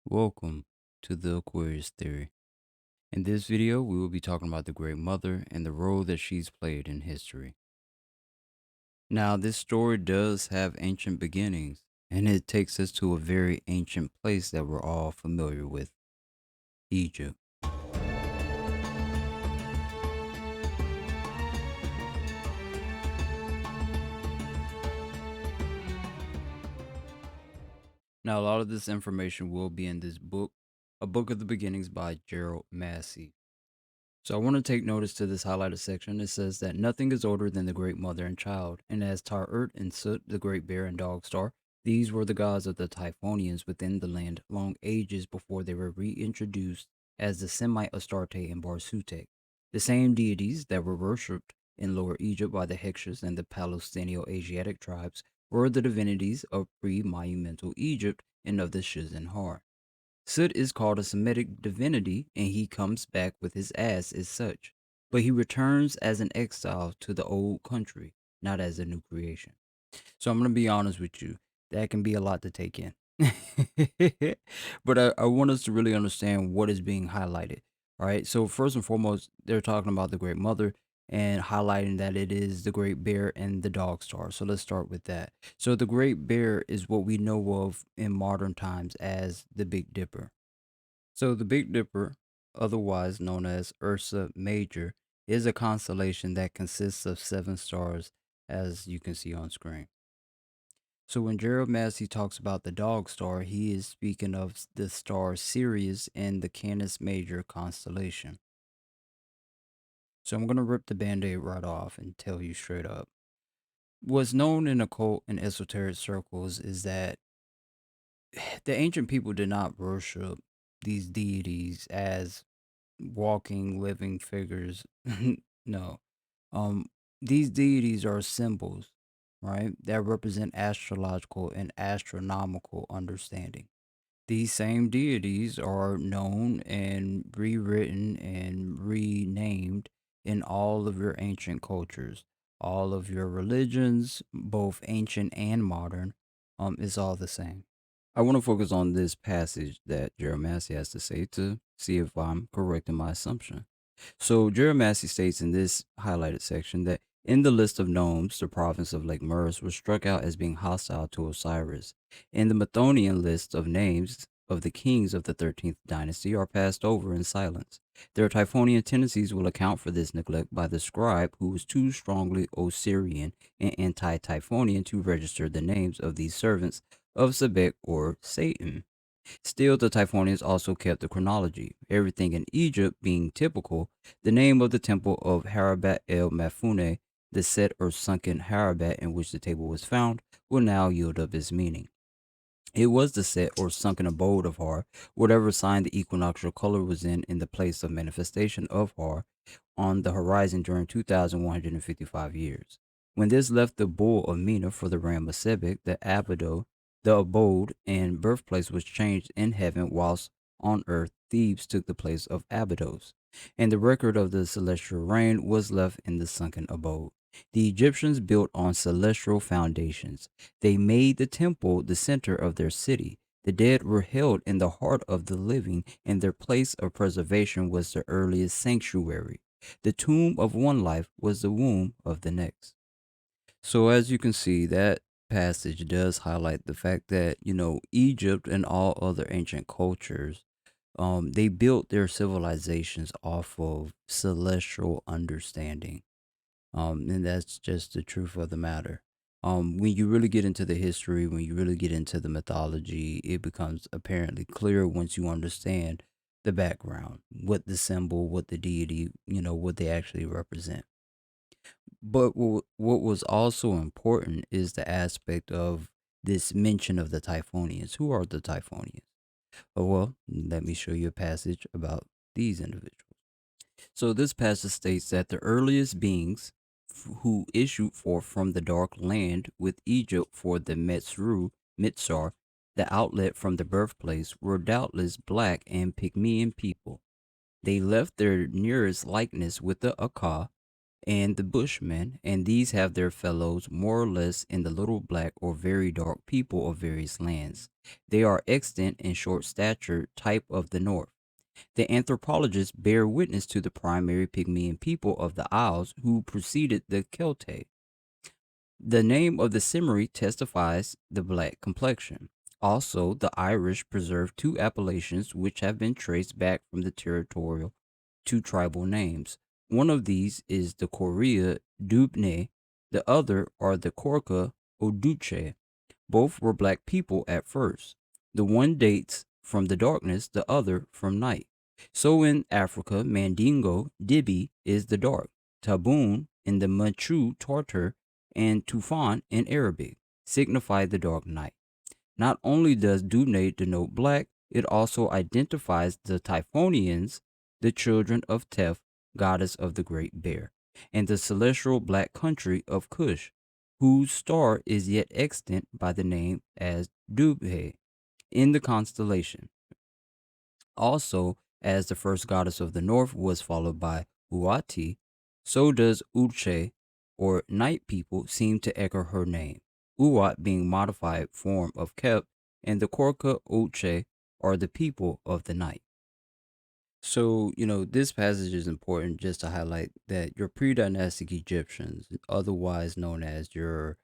Welcome to the Aquarius Theory. In this video, we will be talking about the Great Mother and the role that she's played in history. Now, this story does have ancient beginnings, and it takes us to a very ancient place that we're all familiar with, Egypt. Now, a lot of this information will be in this book, A Book of the Beginnings by Gerald Massey. So I want to take notice to this highlighted section. It says that nothing is older than the Great Mother and Child, and as Tar-Urt and Sut, the Great Bear and Dog Star, these were the gods of the Typhonians within the land long ages before they were reintroduced as the Semite Astarte and Barsutek, the same deities that were worshipped in Lower Egypt by the Hyksos and the Palestino-Asiatic tribes were the divinities of pre-monumental Egypt and of the Shizan-Har. Sut is called a Semitic divinity, and he comes back with his ass as such. But he returns as an exile to the old country, not as a new creation. So I'm going to be honest with you. That can be a lot to take in. But I want us to really understand what is being highlighted. All right. So, first and foremost, they're talking about the Great Mother and highlighting that it is the Great Bear and the Dog Star. So, let's start with that. So, the Great Bear is what we know of in modern times as the Big Dipper. So, the Big Dipper, otherwise known as Ursa Major, is a constellation that consists of seven stars, as you can see on screen. So when Gerald Massey talks about the dog star, he is speaking of the star Sirius in the Canis Major constellation. So I'm going to rip the band-aid right off and tell you straight up. What's known in occult and esoteric circles is that the ancient people did not worship these deities as walking, living figures. No. Um, these deities are symbols, right, that represent astrological and astronomical understanding. These same deities are known and rewritten and renamed in all of your ancient cultures, all of your religions, both ancient and modern. It's all the same. I want to focus on this passage that Jeremiah has to say to see if I'm correct in my assumption. So Jeremiah states in this highlighted section that in the list of nomes, the province of Lake Murus was struck out as being hostile to Osiris. In the Methonian list of names of the kings of the 13th dynasty are passed over in silence. Their Typhonian tendencies will account for this neglect by the scribe who was too strongly Osirian and anti-Typhonian to register the names of these servants of Sebek or Satan. Still, the Typhonians also kept the chronology, everything in Egypt being typical. The name of the temple of Harabat el Mafune, the set or sunken Harabat in which the table was found, will now yield up its meaning. It was the set or sunken abode of Har, whatever sign the equinoctial color was in the place of manifestation of Har on the horizon during 2,155 years. When this left the bull of Mina for the ram of Sebek, the abode and birthplace was changed in heaven, whilst on earth Thebes took the place of Abydos, and the record of the celestial reign was left in the sunken abode. The Egyptians built on celestial foundations. They made the temple the center of their city. The dead were held in the heart of the living, and their place of preservation was the earliest sanctuary. The tomb of one life was the womb of the next. So, as you can see, that passage does highlight the fact that, Egypt and all other ancient cultures, they built their civilizations off of celestial understanding. And that's just the truth of the matter. When you really get into the history, when you really get into the mythology, it becomes apparently clear once you understand the background, what the symbol, what the deity, what they actually represent. But what was also important is the aspect of this mention of the Typhonians. Who are the Typhonians? Oh, well, let me show you a passage about these individuals. So this passage states that the earliest beings who issued forth from the dark land with Egypt for the Mitzar, the outlet from the birthplace, were doubtless black and Pygmean people. They left their nearest likeness with the Akka and the Bushmen, and these have their fellows more or less in the little black or very dark people of various lands. They are extant and short stature type of the north. The anthropologists bear witness to the primary Pygmean people of the Isles who preceded the Celtae. The name of the Cimmery testifies the black complexion. Also, the Irish preserve two appellations which have been traced back from the territorial to tribal names. One of these is the Corea Dubne, the other are the Corca Oduche. Both were black people at first. The one dates from the darkness, the other from night. So in Africa, Mandingo, Dibi is the dark. Tabun in the Manchu Tartar and Tufan in Arabic signify the dark night. Not only does Dubne denote black, it also identifies the Typhonians, the children of Tef, goddess of the great bear, and the celestial black country of Cush, whose star is yet extant by the name as Dubhe in the constellation. Also, as the first goddess of the north was followed by Uati, so does Uche, or night people, seem to echo her name. Uat being modified form of Kep, and the Korka Uche are the people of the night. So, this passage is important just to highlight that your pre-dynastic Egyptians, otherwise known as your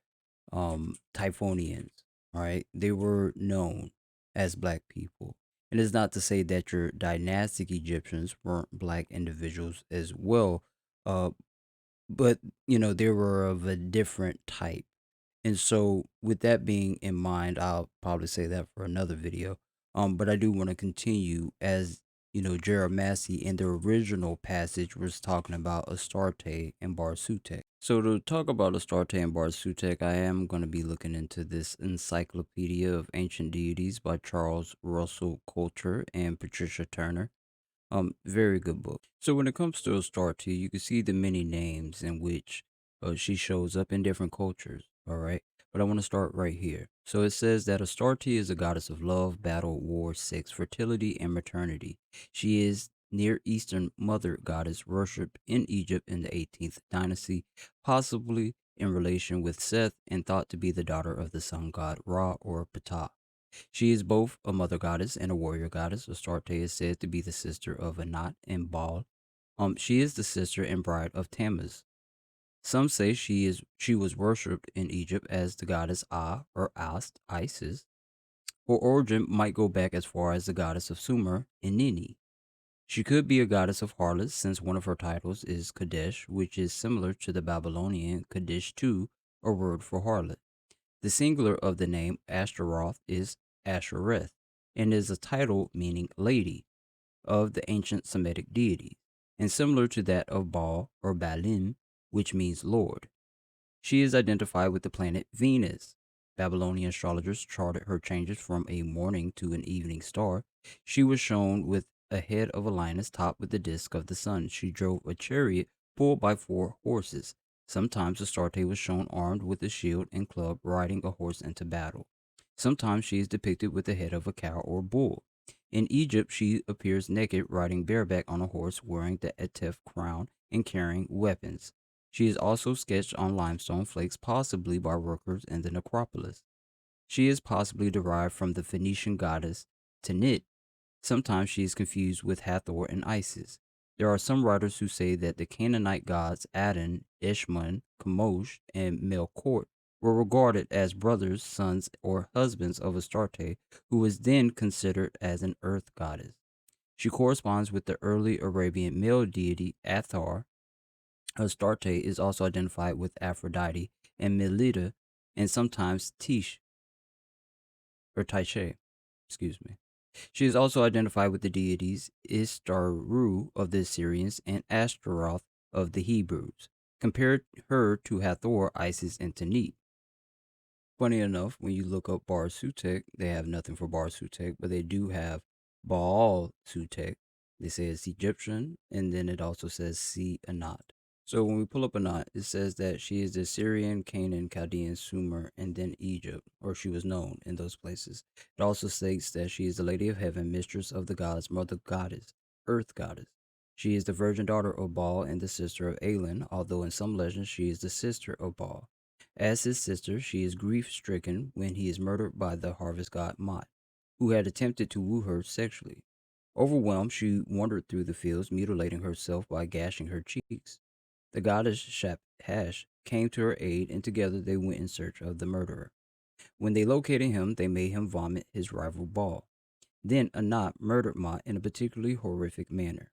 Typhonians, all right, they were known as black people. And it's not to say that your dynastic Egyptians weren't black individuals as well, uh, but they were of a different type. And so, with that being in mind, I'll probably say that for another video. But I do want to continue as Gerald Massey in the original passage was talking about Astarte and Barsute. So to talk about Astarte and Barsute, I am going to be looking into this Encyclopedia of Ancient Deities by Charles Russell Coulter and Patricia Turner. Very good book. So when it comes to Astarte, you can see the many names in which she shows up in different cultures. All right, but I want to start right here. So it says that Astarte is a goddess of love, battle, war, sex, fertility, and maternity. She is Near Eastern mother goddess worshipped in Egypt in the 18th dynasty, possibly in relation with Seth, and thought to be the daughter of the sun god Ra or Ptah. She is both a mother goddess and a warrior goddess. Astarte is said to be the sister of Anat and Baal. She is the sister and bride of Tammuz. Some say she was worshipped in Egypt as the goddess Ah or Ast, Isis. Her origin might go back as far as the goddess of Sumer, Inini. She could be a goddess of harlots since one of her titles is Kadesh, which is similar to the Babylonian Kadesh too, a word for harlot. The singular of the name Ashtaroth is Ashereth, and is a title meaning lady of the ancient Semitic deities, and similar to that of Baal or Baalim, which means Lord. She is identified with the planet Venus. Babylonian astrologers charted her changes from a morning to an evening star. She was shown with a head of a lioness topped with the disk of the sun. She drove a chariot pulled by four horses. Sometimes Astarte was shown armed with a shield and club riding a horse into battle. Sometimes she is depicted with the head of a cow or bull. In Egypt, she appears naked, riding bareback on a horse, wearing the Etef crown and carrying weapons. She is also sketched on limestone flakes, possibly by workers in the necropolis. She is possibly derived from the Phoenician goddess Tanit. Sometimes she is confused with Hathor and Isis. There are some writers who say that the Canaanite gods Adon, Ishmun, Chemosh, and Melkort were regarded as brothers, sons, or husbands of Astarte, who was then considered as an earth goddess. She corresponds with the early Arabian male deity Athar. Astarte is also identified with Aphrodite and Melita, and sometimes Tish or Tyche. Excuse me. She is also identified with the deities Istaru of the Assyrians and Ashtaroth of the Hebrews. Compare her to Hathor, Isis, and Tanit. Funny enough, when you look up Bar Sutek, they have nothing for Bar Sutek, but they do have Baal Sutek. They say it's Egyptian, and then it also says Si Anat. So when we pull up Anat, it says that she is the Syrian, Canaan, Chaldean, Sumer, and then Egypt, or she was known in those places. It also states that she is the Lady of Heaven, mistress of the gods, mother goddess, earth goddess. She is the virgin daughter of Baal and the sister of Elin, although in some legends she is the sister of Baal. As his sister, she is grief stricken when he is murdered by the harvest god Mot, who had attempted to woo her sexually. Overwhelmed, she wandered through the fields, mutilating herself by gashing her cheeks. The goddess Shaphash came to her aid, and together they went in search of the murderer. When they located him, they made him vomit his rival Baal. Then Anat murdered Mot in a particularly horrific manner.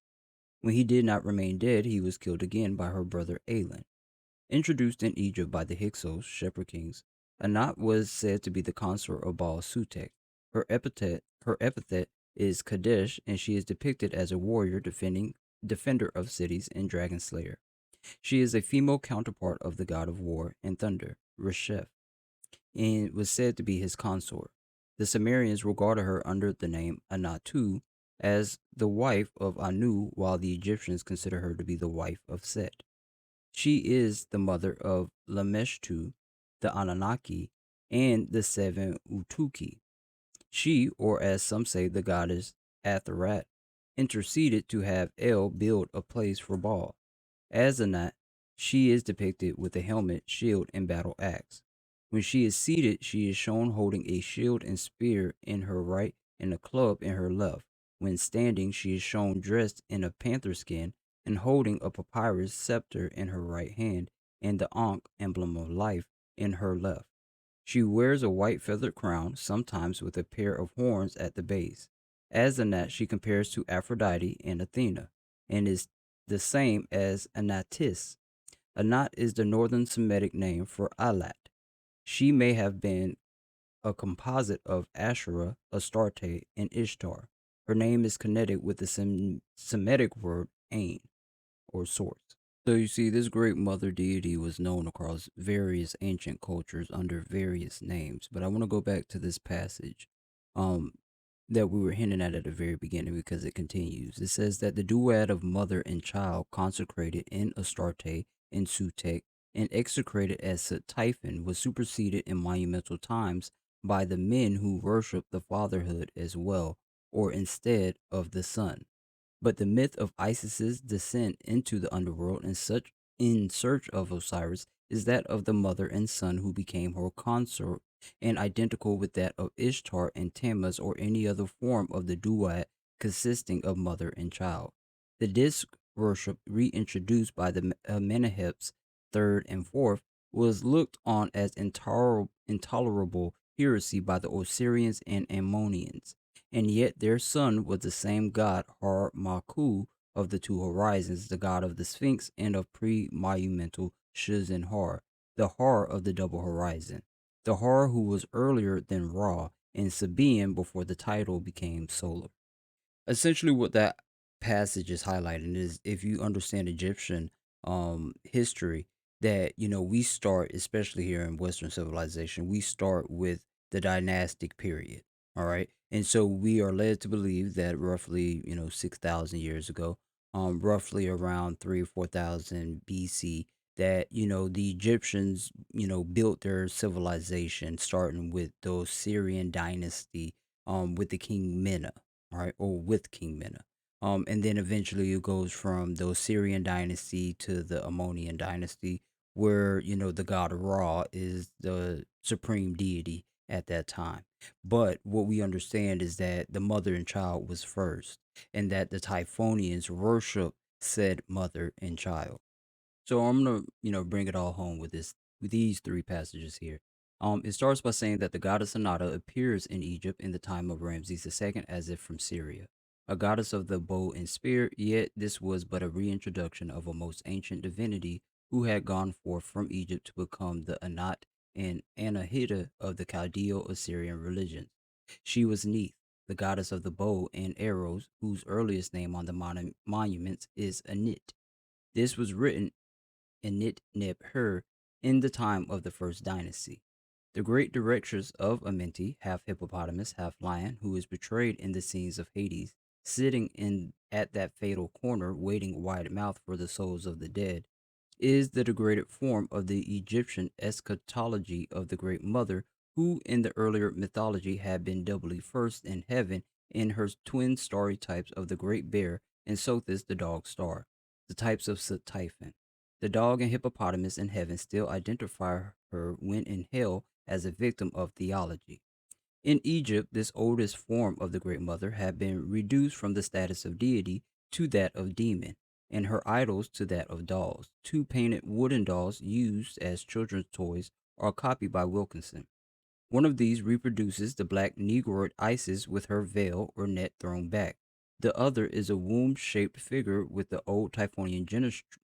When he did not remain dead, he was killed again by her brother Elin. Introduced in Egypt by the Hyksos, shepherd kings, Anat was said to be the consort of Baal Sutek. Her epithet is Kadesh, and she is depicted as a warrior defender of cities and dragon slayer. She is a female counterpart of the god of war and thunder, Reshef, and was said to be his consort. The Sumerians regarded her under the name Anatu as the wife of Anu, while the Egyptians consider her to be the wife of Set. She is the mother of Lameshtu, the Anunnaki, and the seven Utuki. She, or as some say, the goddess Atherat, interceded to have El build a place for Baal. As Anat, she is depicted with a helmet, shield, and battle axe. When she is seated, she is shown holding a shield and spear in her right and a club in her left. When standing, she is shown dressed in a panther skin and holding a papyrus scepter in her right hand and the Ankh emblem of life in her left. She wears a white feathered crown, sometimes with a pair of horns at the base. As Anat, she compares to Aphrodite and Athena, and is the same as Anatis. Anat is the northern Semitic name for Alat. She may have been a composite of Asherah, Astarte, and Ishtar. Her name is connected with the Semitic word Ain, or source. So you see, this great mother deity was known across various ancient cultures under various names. But I want to go back to this passage um, that we were hinting at the very beginning because it continues. It says that the duad of mother and child consecrated in Astarte and Sutek and execrated as Typhon was superseded in monumental times by the men who worshiped the fatherhood as well, or instead of the son. But the myth of Isis's descent into the underworld in search of Osiris is that of the mother and son who became her consort and identical with that of Ishtar and Tammuz or any other form of the duad consisting of mother and child. The disk worship reintroduced by the Amenehet's third and fourth was looked on as intolerable heresy by the Osirians and Ammonians, and yet their son was the same god Har Maku of the two horizons, the god of the Sphinx and of pre-monumental Shuzan Har, the Har of the double horizon, the Har who was earlier than Ra and Sabaean before the title became solar. Essentially, what that passage is highlighting is if you understand Egyptian history, that we start, especially here in Western civilization, we start with the dynastic period. All right. And so we are led to believe that roughly 6,000 years ago, roughly around 3 or 4,000 BC, that the Egyptians built their civilization starting with the Syrian dynasty, with the king Mena, all right, or with King Mena. And then eventually it goes from the Assyrian dynasty to the Ammonian dynasty, where the god Ra is the supreme deity at that time. But what we understand is that the mother and child was first, and that the Typhonians worship said mother and child. So I'm gonna, bring it all home with these three passages here. It starts by saying that the goddess Anata appears in Egypt in the time of Ramses II as if from Syria, a goddess of the bow and spear, yet this was but a reintroduction of a most ancient divinity who had gone forth from Egypt to become the Anat and Anahita of the Chaldeo-Assyrian religions. She was Neith, the goddess of the bow and arrows, whose earliest name on the monuments is Anit. This was written Init Nib Her in the time of the first dynasty. The great directors of Amenti, half hippopotamus, half lion, who is portrayed in the scenes of Hades, sitting in at that fatal corner, waiting wide mouthed for the souls of the dead, is the degraded form of the Egyptian eschatology of the Great Mother, who in the earlier mythology had been doubly first in heaven in her twin starry types of the Great Bear and Sothis, the dog star. The types of Soot Typhon. The dog and hippopotamus in heaven still identify her when in hell as a victim of theology. In Egypt, this oldest form of the Great Mother had been reduced from the status of deity to that of demon, and her idols to that of dolls. Two painted wooden dolls used as children's toys are copied by Wilkinson. One of these reproduces the black Negroid Isis with her veil or net thrown back. The other is a womb shaped figure with the old Typhonian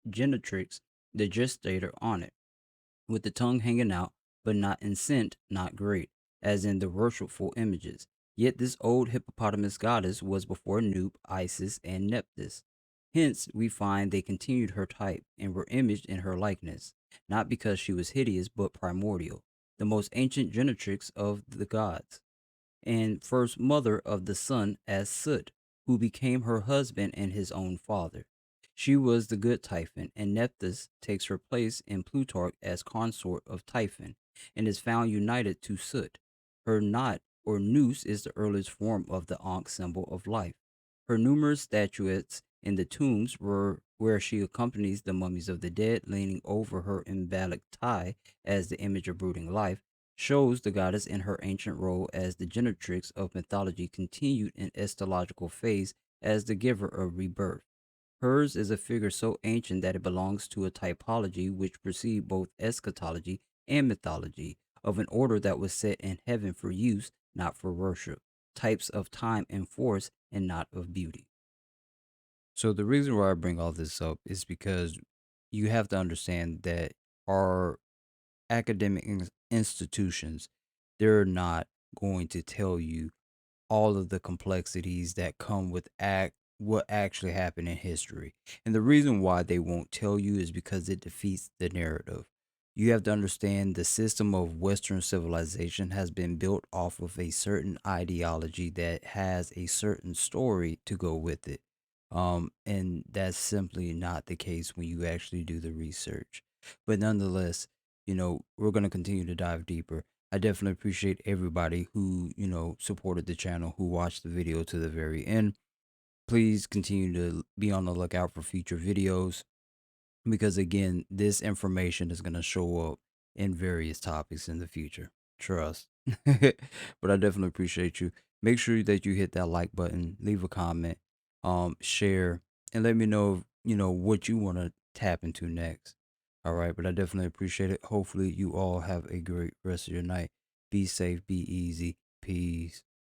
genetrix, the gestator, on it with the tongue hanging out, but not in scent, not great, as in the worshipful images. Yet this old hippopotamus goddess was before Nub, Isis, and Nephthys. Hence, we find they continued her type and were imaged in her likeness, not because she was hideous, but primordial, the most ancient genetrix of the gods and first mother of the son as Sut, who became her husband and his own father. She was the good Typhon, and Nephthys takes her place in Plutarch as consort of Typhon, and is found united to Sut. Her knot or noose is the earliest form of the Ankh symbol of life. Her numerous statuettes in the tombs were where she accompanies the mummies of the dead, leaning over her embellic tie as the image of brooding life, shows the goddess in her ancient role as the genetrix of mythology continued in estological phase as the giver of rebirth. Hers is a figure so ancient that it belongs to a typology which precede both eschatology and mythology, of an order that was set in heaven for use, not for worship, types of time and force, and not of beauty. So the reason why I bring all this up is because you have to understand that our academic institutions, they're not going to tell you all of the complexities that come with what actually happened in history. And the reason why they won't tell you is because it defeats the narrative. You have to understand the system of Western civilization has been built off of a certain ideology that has a certain story to go with it. And that's simply not the case when you actually do the research. But nonetheless, we're going to continue to dive deeper. I definitely appreciate everybody who, supported the channel, who watched the video to the very end. Please continue to be on the lookout for future videos because, again, this information is going to show up in various topics in the future. Trust. But I definitely appreciate you. Make sure that you hit that like button, leave a comment, share, and let me know, what you want to tap into next. All right, but I definitely appreciate it. Hopefully, you all have a great rest of your night. Be safe, be easy. Peace.